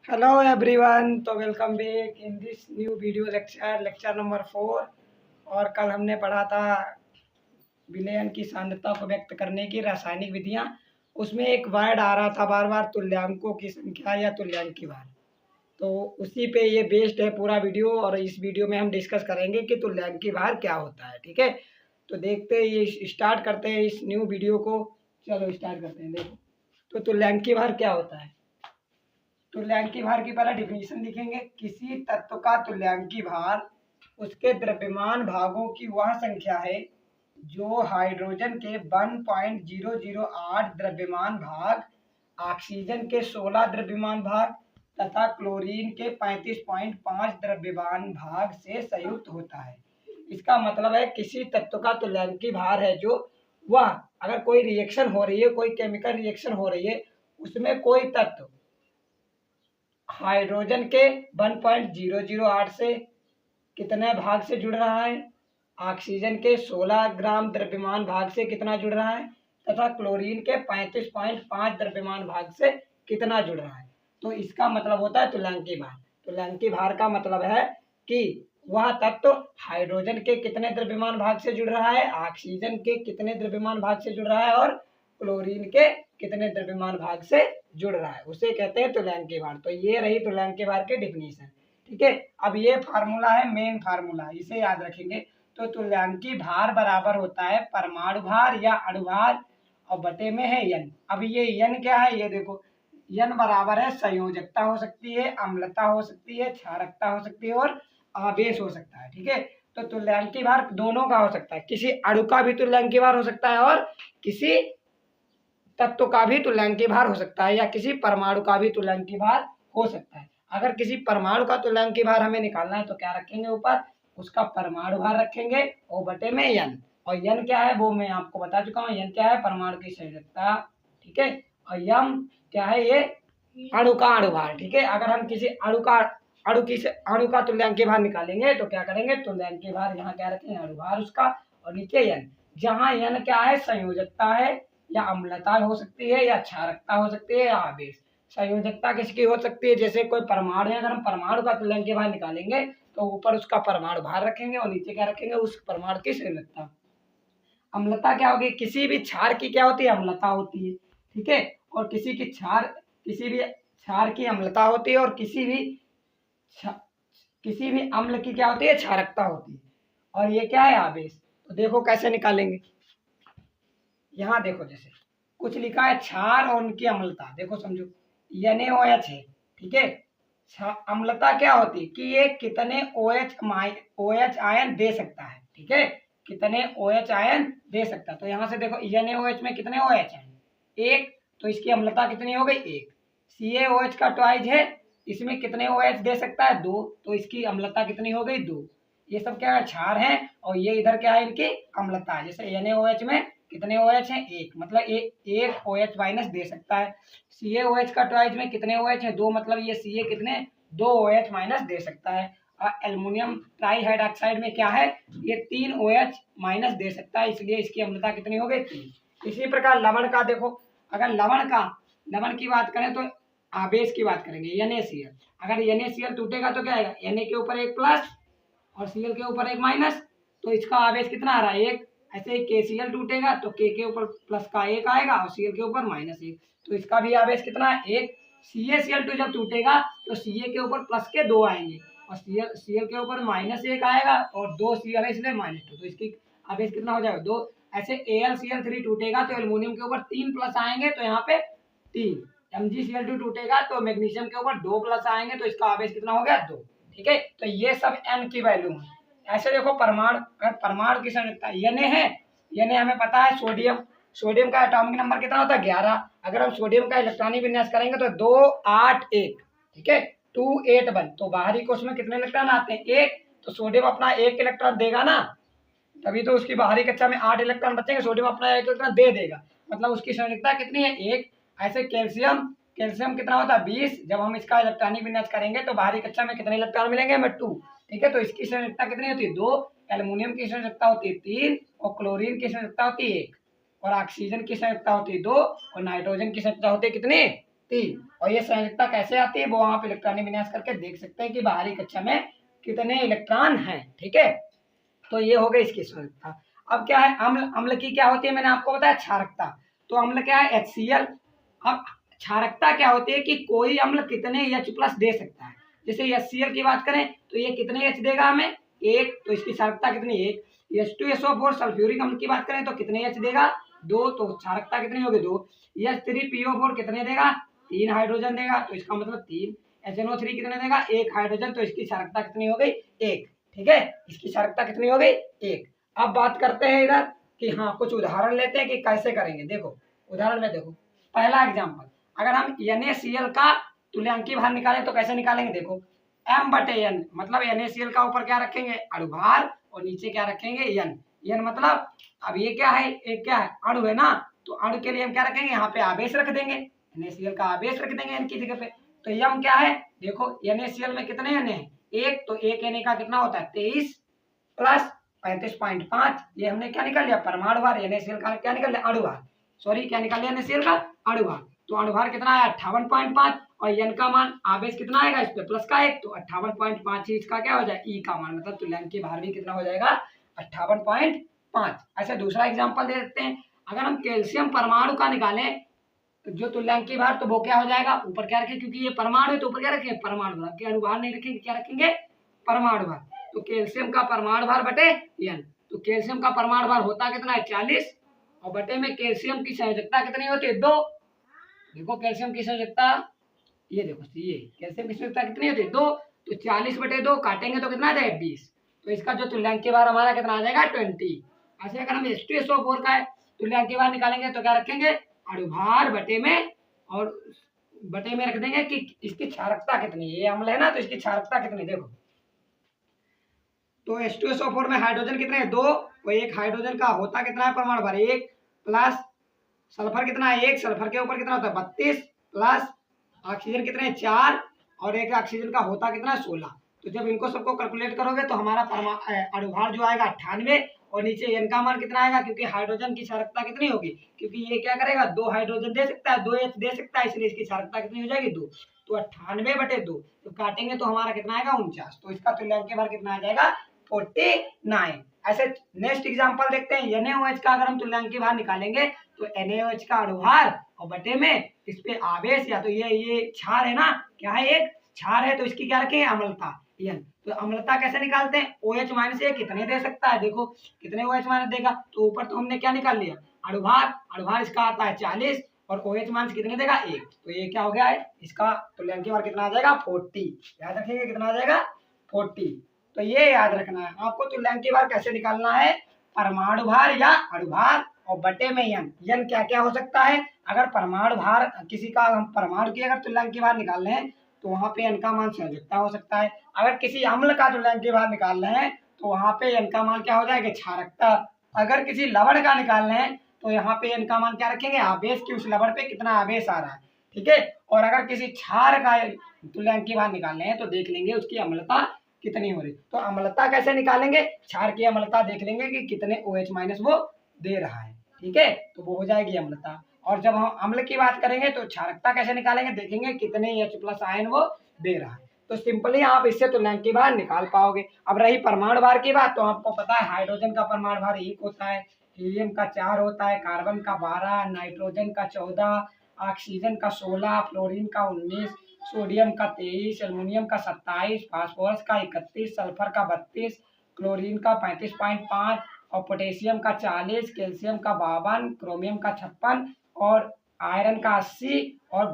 Hello everyone, तो welcome back in this new video lecture number 4। और कल हमने पढ़ा था विलयन की सांद्रता को व्यक्त करने की रासायनिक विधियां। उसमें एक वर्ड आ रहा था बार बार, तुल्यांकों की संख्या या तुल्यांकी भार। तो उसी पे ये बेस्ड है पूरा वीडियो, और इस वीडियो में हम डिस्कस करेंगे कि तुल्यांकी भार क्या होता है। ठीक है, तो देखते हैं, ये स्टार्ट करते हैं इस न्यू वीडियो को। चलो स्टार्ट करते हैं। देखो, तो तुल्यांकी भार क्या होता है। तुल्यांकी भार की पहला डिफिनीशन लिखेंगे। किसी तत्व का तुल्यांकी भार उसके द्रव्यमान भागों की वह संख्या है जो हाइड्रोजन के 1.008 द्रव्यमान भाग, ऑक्सीजन के 16 द्रव्यमान भाग तथा क्लोरीन के 35.5 द्रव्यमान भाग से संयुक्त होता है। इसका मतलब है किसी तत्व का तुल्यांकी भार है जो वह, अगर कोई रिएक्शन हो रही है, कोई केमिकल रिएक्शन हो रही है, उसमें कोई तत्व हाइड्रोजन के 1.008 से कितने भाग से जुड़ रहा है, ऑक्सीजन के 16 ग्राम द्रव्यमान भाग से कितना जुड़ रहा है तथा क्लोरीन के 35.5 द्रव्यमान भाग से कितना जुड़ रहा है। तो इसका मतलब होता है तुल्यांकी भार। तुल्यांकी भार का मतलब है कि वह तत्व हाइड्रोजन के कितने द्रव्यमान भाग से जुड़ रहा है, ऑक्सीजन के कितने द्रव्यमान भाग से जुड़ रहा है और क्लोरीन के कितने द्रव्यमान भाग से जुड़ रहा है, उसे कहते हैं तुल्यांकी भार। तो ये रही तुल्यांकी भार की डिफिनीशन। ठीक है, अब ये फार्मूला है, मेन फार्मूला, इसे याद रखेंगे। तो तुल्यांकी भार बराबर होता है परमाणु भार या अणुभार और बटे में है यन। अब ये यन क्या है, ये देखो, यन बराबर है संयोजकता हो सकती है, अम्लता हो सकती है, क्षारकता हो सकती है और आवेश हो सकता है। ठीक है, तो तुल्यांकी भार दोनों का हो सकता है, किसी अणु का भी तुल्यांकी भार हो सकता है और किसी तत्व का भी तुल्यांकी भार हो सकता है, या किसी परमाणु का भी तुल्यांकी भार हो सकता है। अगर किसी परमाणु का तुल्यांकी भार हमें निकालना है तो क्या रखेंगे, ऊपर उसका परमाणु भार रखेंगे और बटे में यन। और यन क्या है वो मैं आपको बता चुका हूँ, यन क्या है, परमाणु की संयोजकता। ठीक है, और यम क्या है, ये अणु का अणुभार। ठीक है, अगर हम किसी अणु का तुल्यांकी भार निकालेंगे तो क्या करेंगे, तुल्यांकी भार यहाँ क्या रखेंगे, अणुभार उसका, और नीचे यन। जहाँ यन क्या है, संयोजकता है या अम्लता हो सकती है या क्षारकता हो सकती है या आवेश। संयोजकता किसकी हो सकती है, जैसे कोई परमाणु है, अगर हम परमाणु का तुल्यांकी भार निकालेंगे तो ऊपर उसका परमाणु भार रखेंगे और नीचे क्या रखेंगे, उस परमाणु की संयोजकता। अम्लता क्या होगी, किसी भी क्षार की क्या होती है, अम्लता होती है। ठीक है, और किसी भी क्षार की अम्लता होती है और किसी भी अम्ल की क्या होती है, क्षारकता होती है। और ये क्या है, आवेश। तो देखो कैसे निकालेंगे, यहाँ देखो, जैसे कुछ लिखा है क्षार और उनकी अम्लता, देखो समझो, NaOH है। ठीक है, अम्लता क्या होती है कि ये कितने OH आयन दे सकता है। ठीक है, कितने OH आयन दे सकता है। तो यहाँ से देखो NaOH में कितने OH हैं, एक, तो इसकी अम्लता कितनी हो गई, एक। CaOH का ट्वाइज है, इसमें कितने OH दे सकता है, दो, तो इसकी अम्लता कितनी हो गई, दो। ये सब क्या है, क्षार है, और ये इधर क्या है, इनकी अम्लता है। जैसे NaOH में कितने OH हैं, एक, मतलब एक OH माइनस दे सकता है। CaOH का ट्वाइज में कितने OH हैं, दो, मतलब ये Ca कितने, दो OH माइनस दे सकता है। और एल्युमिनियम ट्राईहाइड्रॉक्साइड में क्या है, ये 3 OH माइनस दे सकता है, इसलिए इसकी अम्लता कितनी हो गई, 3। इसी प्रकार लवण का देखो, अगर लवण की बात करें तो आवेश की बात करेंगे, NaCl। अगर NaCl टूटेगा तो क्या आएगा, Na के ऊपर एक प्लस और Cl के ऊपर एक माइनस, तो इसका आवेश कितना आ रहा है, एक। ऐसे ही KCl टूटेगा तो K के ऊपर प्लस का एक आएगा और Cl के ऊपर माइनस एक, तो इसका भी आवेश कितना है, एक। CaCl2 जब टूटेगा तो Ca के ऊपर प्लस के दो आएंगे और Cl के ऊपर माइनस एक आएगा और दो Cl है इसलिए -2, तो इसकी आवेश कितना हो जाएगा, दो। ऐसे AlCl3 टूटेगा तो एल्युमिनियम के ऊपर 3 प्लस आएंगे, तो यहाँ पे 3। MgCl2 टूटेगा तो मैग्नीशियम के ऊपर 2 प्लस आएंगे, तो इसका आवेश कितना हो गया, 2। ठीक है, तो ये सब n की वैल्यू है। ऐसे देखो परमाणु, अगर परमाणु की संरचना Na है, Na हमें पता है सोडियम का एटॉमिक नंबर कितना होता है, 11। अगर हम सोडियम का इलेक्ट्रॉनिक विन्यास करेंगे तो 2 8 1, ठीक है, 2 8 1। तो बाहरी कोश में कितने इलेक्ट्रॉन आते हैं, एक, तो सोडियम अपना एक इलेक्ट्रॉन देगा ना, तभी तो उसकी बाहरी कक्षा में 8 इलेक्ट्रॉन बचेंगे, सोडियम अपना एक इलेक्ट्रॉन दे देगा, मतलब उसकी संरचना कितनी है, एक। ऐसे कैल्शियम कितना होता है, 20। जब हम इसका इलेक्ट्रॉनिक विन्यास करेंगे तो बाहरी कक्षा में कितने इलेक्ट्रॉन मिलेंगे, हमें 2। ठीक है, तो इसकी संरचना कितनी होती है, 2। एल्युमिनियम की संरचना होती है 3 और क्लोरीन की संरचना होती है 1 और ऑक्सीजन की संरचना होती है 2 और नाइट्रोजन की संरचना होती है कितनी, 3। और ये संयोजकता कैसे आती है वो आप इलेक्ट्रॉनिक विन्यास करके देख सकते हैं कि बाहरी कक्षा में कितने इलेक्ट्रॉन हैं। ठीक है, तो ये हो गई इसकी संयोजकता। अब क्या है, अम्ल, अम्ल की क्या होती है, मैंने आपको बताया क्षारकता। तो अम्ल क्या है, HCl। अब क्षारकता क्या होती है कि कोई अम्ल कितने H+ दे सकता है। जैसे HCl की बात करें तो ये कितने H देगा हमें, 1, तो इसकी क्षारकता कितनी, 1। H2SO4 सल्फ्यूरिक अम्ल की बात करें तो कितने H देगा, 2, तो क्षारकता कितनी होगी, 2। H3PO4 कितने देगा, 3 हाइड्रोजन देगा, तो इसका मतलब 3। HNO3 कितने देगा, 1 हाइड्रोजन, तो इसकी क्षारकता कितनी हो गई, 1। ठीक है, इसकी क्षारकता कितनी हो गई, 1। अब बात करते हैं इधर कि हाँ कुछ उदाहरण लेते हैं कि कैसे करेंगे। देखो उदाहरण में देखो, पहला एग्जाम्पल, अगर हम NaCl का तुल्यांकी भार निकालें तो कैसे निकालेंगे। देखो M/N, मतलब NaCl का ऊपर क्या रखेंगे, अणुभार, और नीचे क्या रखेंगे, N मतलब, अब ये क्या है, एक क्या है, अणु है ना, तो अणु के लिए हम क्या रखेंगे, यहाँ पे आवेश रख देंगे, NaCl का आवेश रख देंगे N की जगह पे। तो M क्या है, देखो NaCl में कितने N है, 1, तो 1 Na का कितना होता है, 23 प्लस 35.5, ये हमने क्या निकाल लिया, परमाणु भार। NaCl का क्या निकाल लिया, अणुभार, सॉरी क्या निकाल लिया, NaCl का अणुभार। तो अणुभार कितना है, 58.5, और N का मान आवेश कितना आएगा, इस पे प्लस का 1, तो 58.5 ही इसका क्या हो जाए, E का मान, मतलब तुल्यांकी भार भी कितना हो जाएगा, 58.5। ऐसे दूसरा एग्जाम्पल दे देते हैं, अगर हम कैल्शियम परमाणु का निकालें जो तुल्यांकी भार, तो वो क्या हो जाएगा, ऊपर क्या रखें, क्योंकि ये परमाणु है तो ऊपर क्या रखेंगे, परमाणु भार, अणुभार नहीं रखेंगे, क्या रखेंगे, परमाणु भार। तो कैल्शियम का परमाणु भार बटे N, तो कैल्शियम का परमाणु भार होता कितना है, 40, और बटे में कैल्शियम की संयोजकता कितनी होती है, 2। देखो कैल्शियम की संयोजकता, ये देखो ये कैल्शियम की संयोजकता कितनी होती है, 2, तो 40/2 काटेंगे तो कितना आ जाएगा, 20। तो इसका जो तुल्यांकी भार हमारा कितना आ जाएगा, 20। ऐसे अगर हम H2SO4 का तुल्यांकी भार निकालेंगे तो क्या रखेंगे, अणुभार बटे में, और बटे में रख देंगे कि इसकी क्षारकता कितनी है, ये अम्ल है ना, तो इसकी क्षारकता कितनी, देखो तो H2SO4 में हाइड्रोजन कितने हैं, 2, तो 1 हाइड्रोजन का होता कितना है, परमाणु भार 1, प्लस सल्फर कितना है, 1, सल्फर के ऊपर कितना होता है, 32, प्लस ऑक्सीजन कितने हैं, 4, और एक ऑक्सीजन का होता कितना है, 16। तो जब इनको सबको कैलकुलेट करोगे तो हमारा अणुभार जो आएगा 98, और नीचे N का मान कितना आएगा, क्योंकि हाइड्रोजन की क्षारकता कितनी होगी, क्योंकि ये क्या करेगा, 2 हाइड्रोजन दे सकता है, 2 H दे सकता है, इसलिए इसकी क्षारकता कितनी हो जाएगी, 2। तो 98/2 जब काटेंगे तो हमारा कितना आएगा, 49। तो इसका तुल्यांकी भार कितना आ जाएगा, 49। ऐसे नेक्स्ट एग्जांपल देखते हैं, NaOH का अगर हम तुल्यांकी भार निकालेंगे तो NaOH का अणुभार और बटे में इस पे आवेश, या तो ये क्षार है ना, क्या है, एक क्षार है, तो इसकी क्या रखेंगे, अम्लता, N। तो अम्लता कैसे निकालते हैं, OH- ये कितने दे सकता है, देखो कितने OH- देगा, तो ऊपर तो हमने क्या निकाल लिया, अणुभार, अणुभार इसका आता है 40, और OH- कितने देगा, 1। तो ये क्या हो गया है, इसका तुल्यांकी भार कितना आ जाएगा, 40। याद रखेंगे कितना आ जाएगा, 40। तो ये याद रखना है आपको, तुल्यांकी भार कैसे निकालना है, परमाणु भार या अणुभार और बटे में N क्या क्या हो सकता है। अगर परमाणु भार किसी का, हम परमाणु की अगर तुल्यांकी भार निकाल रहे हैं तो वहां पे N का मान संयोजकता हो सकता है। अगर किसी अम्ल का तुल्यांकी भार निकाल रहे हैं तो वहां पे N का मान क्या हो जाएगा, क्षारकता। अगर किसी लवण का निकाल रहे हैं तो यहाँ पे N का मान क्या रखेंगे, आवेश की, उस लवण पे कितना आवेश आ रहा है। ठीक है, और अगर किसी क्षार का तुल्यांकी भार निकाल रहे हैं तो देख लेंगे उसकी अम्लता कितनी हो रही। तो अम्लता कैसे निकालेंगे, क्षार की अम्लता देख लेंगे कि कितने OH- वो दे रहा है। ठीक है, तो वो हो जाएगी अम्लता। और जब हम अम्ल की बात करेंगे तो क्षारकता कैसे निकालेंगे, देखेंगे कितने H+ आयन वो दे रहा है। तो सिंपली आप इससे तुल्यांकी भार निकाल पाओगे। अब रही परमाणु भार की बात, तो आपको पता है हाइड्रोजन का परमाणु भार 1 होता है, हीलियम का 4 होता है, कार्बन का 12, नाइट्रोजन का 14, ऑक्सीजन का 16, फ्लोरीन का 19, सोडियम का 23, एल्युमिनियम का 27, फास्फोरस का 31, सल्फर का 32, क्लोरीन का 35.5, और पोटेशियम का 40, कैल्शियम का 52, क्रोमियम का 56, और आयरन का 80, और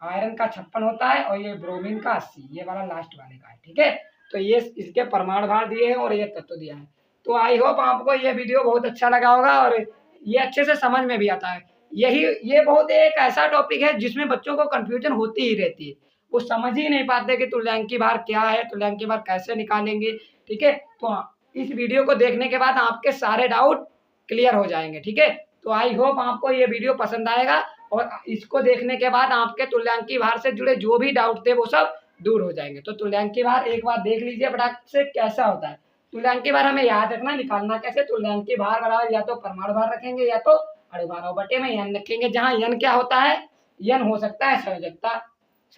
आयरन का 56 होता है, और ये ब्रोमीन का 80, ये वाला लास्ट वाले का है। ठीक है, तो ये इसके परमाणु भार दिए हैं और ये तत्व दिया है। तो आई होप आपको ये वीडियो बहुत अच्छा लगा होगा और ये अच्छे से समझ में भी आता है। ये बहुत एक ऐसा टॉपिक है जिसमें बच्चों को कंफ्यूजन होती ही रहती है, वो समझ ही नहीं पाते कि तुल्यांकी भार क्या है, तुल्यांकी भार कैसे निकालेंगे। ठीक है, तो इस वीडियो को देखने के बाद आपके सारे डाउट क्लियर हो जाएंगे। ठीक है, तो आई होप आपको ये वीडियो पसंद आएगा और इसको देखने के बाद आपके तुल्यांकी भार से जुड़े जो भी डाउट थे वो सब दूर हो जाएंगे। तो तुल्यांकी भार एक बार देख लीजिए फटाक से कैसा होता है। तुल्यांकी भार हमें याद रखना, निकालना कैसे, तुल्यांकी भार बराबर या तो परमाणु भार रखेंगे या तो अणुभार, और बटे में N रखेंगे, जहाँ N क्या होता है, n हो सकता है संयोजकता।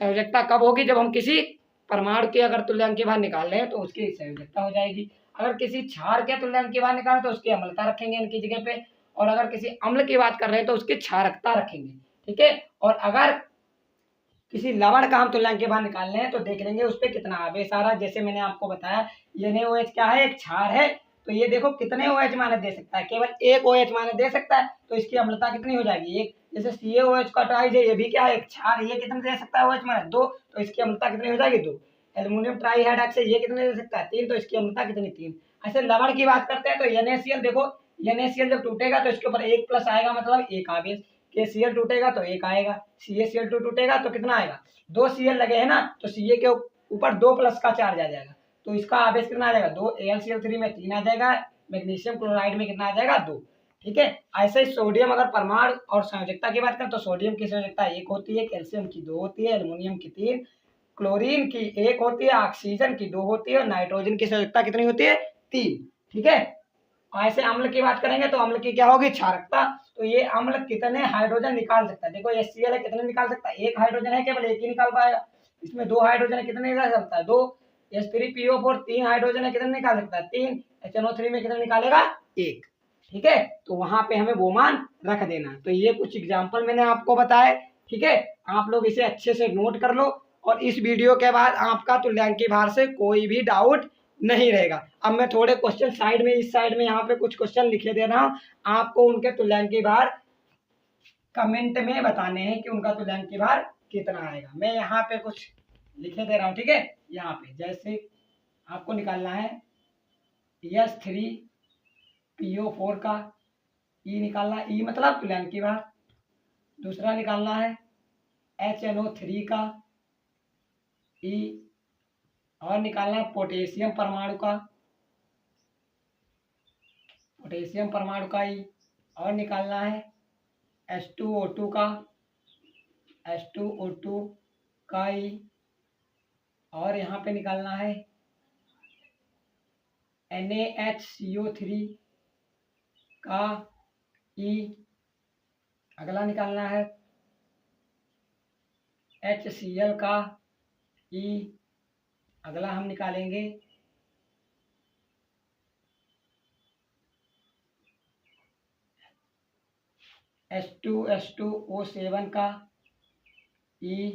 संयोजकता कब होगी? जब हम किसी परमाणु के अगर तुल्यांक के भार निकाल रहे हैं तो उसकी संयोजकता हो जाएगी। अगर किसी क्षार के तुल्यांक के भार निकालें तो उसकी अम्लता रखेंगे n की जगह पे, और अगर किसी अम्ल की बात कर रहे हैं तो उसकी क्षारकता रखेंगे, ठीक है। और अगर किसी लवण का हम तुल्यांक के भार निकालने हैं तो देख लेंगे उस पर कितना आवेश आ रहा है। जैसे मैंने आपको बताया NaOH क्या है? एक क्षार है, तो ये देखो कितने OH माने दे सकता है? केवल एक OH माने दे सकता है, तो इसकी अम्लता कितनी हो जाएगी? एक। जैसे CaOH का ट्राइज है, ये भी क्या है? एक क्षार, ये कितने दे सकता है OH माने? 2, तो इसकी अम्लता कितनी हो जाएगी? 2। एल्युमिनियम ट्राइहाइड्राइड से ये कितने दे सकता है? 3, तो इसकी अम्लता कितनी? 3। ऐसे लवण की बात करते हैं तो NaCl देखो, NaCl जब टूटेगा तो इसके ऊपर 1 प्लस आएगा, मतलब 1 आवेश। KCl टूटेगा तो 1 आएगा, CaCl2 टूटेगा तो कितना आएगा? 2 Cl लगे हैं ना, तो Ca के ऊपर 2 प्लस का चार्ज आ जाएगा, तो इसका आवेश कितना आ जाएगा? 2। AlCl3 में 3 आ जाएगा, मैग्नीशियम क्लोराइड में कितना आ जाएगा? 2, ठीक है। ऐसे ही सोडियम अगर परमाणु और संयोजकता की बात करें तो सोडियम की संयोजकता 1 होती है, कैल्शियम की 2 होती है, एल्युमिनियम की 3, क्लोरीन की 1 होती है, ऑक्सीजन की 2 होती है, और नाइट्रोजन की संयोजकता कितनी होती है? 3, ठीक है। ऐसे अम्ल की बात करेंगे तो अम्ल की क्या होगी? क्षारकता। तो ये अम्ल कितने हाइड्रोजन निकाल सकता है? देखो HCl है, कितने निकाल सकता है? 1 हाइड्रोजन है, केवल 1 ही निकाल पाएगा। इसमें 2 हाइड्रोजन है, कितने निकाल सकता है? 2। H3PO4 3 हाइड्रोजन है, कितने निकाल सकता है? 3। HNO3 में कितने निकालेगा? 1, ठीक है। तो वहां पे हमें वो मान रख देना। तो ये कुछ एग्जाम्पल मैंने आपको बताए, ठीक है। आप लोग इसे अच्छे से नोट कर लो, और इस वीडियो के बाद आपका तुल्यांकी भार से कोई भी डाउट नहीं रहेगा। अब मैं थोड़े क्वेश्चन साइड में, इस साइड में यहाँ पे कुछ क्वेश्चन लिखे दे रहा हूँ, आपको उनके तुल्यांकी भार कमेंट में बताने हैं कि उनका तुल्यांकी भार कितना आएगा। मैं यहाँ पे कुछ लिखे दे रहा हूँ, ठीक है। यहाँ पे जैसे आपको निकालना है H3PO4 का E निकालना है, E मतलब तुल्यांकी भार। दूसरा निकालना है HNO3 का E, और निकालना है पोटेशियम परमाणु का, पोटेशियम परमाणु का E, और निकालना है H2O2 का, H2O2 का E, और यहाँ पे निकालना है NaHCO3 का E। अगला निकालना है HCl का E। अगला हम निकालेंगे H2SO7 का E,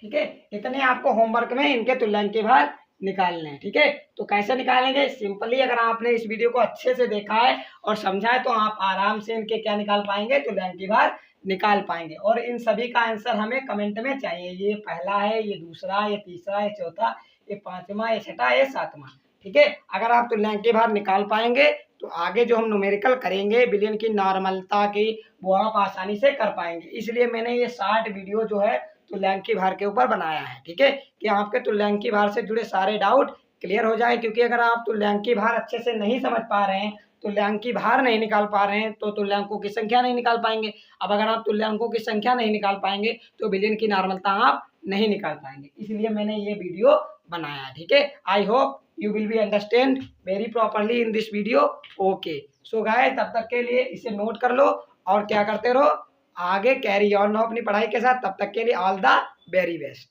ठीक है। इतने आपको होमवर्क में इनके तुल्यांकी भार निकालने हैं, ठीक है। तो कैसे निकालेंगे? सिंपली अगर आपने इस वीडियो को अच्छे से देखा है और समझा है तो आप आराम से इनके क्या निकाल पाएंगे? तुल्यांकी भार निकाल पाएंगे। और इन सभी का आंसर हमें कमेंट में चाहिए। ये पहला है, ये दूसरा, ये तीसरा, ये चौथा, ये पांचवा, ये छठा, ये सातवां, ठीक है। अगर आप तुल्यांकी भार निकाल पाएंगे तो आगे जो हम न्यूमेरिकल करेंगे विलयन की नॉर्मलता की, वो आप आसानी से कर पाएंगे। इसलिए मैंने ये 60 वीडियो जो है तुल्यांकी भार के ऊपर बनाया है, ठीक है, कि आपके तुल्यांकी भार से जुड़े सारे डाउट क्लियर हो जाए। क्योंकि अगर आप तुल्यांकी भार अच्छे से नहीं समझ पा रहे हैं, तुल्यांकी भार नहीं निकाल पा रहे हैं, तो तुल्यांकों की संख्या नहीं निकाल पाएंगे। अब अगर आप तुल्यांकों की संख्या नहीं निकाल पाएंगे तो विलयन की नॉर्मलता आप नहीं निकाल पाएंगे। इसलिए मैंने ये वीडियो बनाया, ठीक है। I hope you will be understand very properly in this video. Okay, so guys, तब तक के लिए इसे नोट कर लो और क्या करते रहो, आगे कैरी ऑन हो अपनी पढ़ाई के साथ। तब तक के लिए ऑल द वेरी बेस्ट।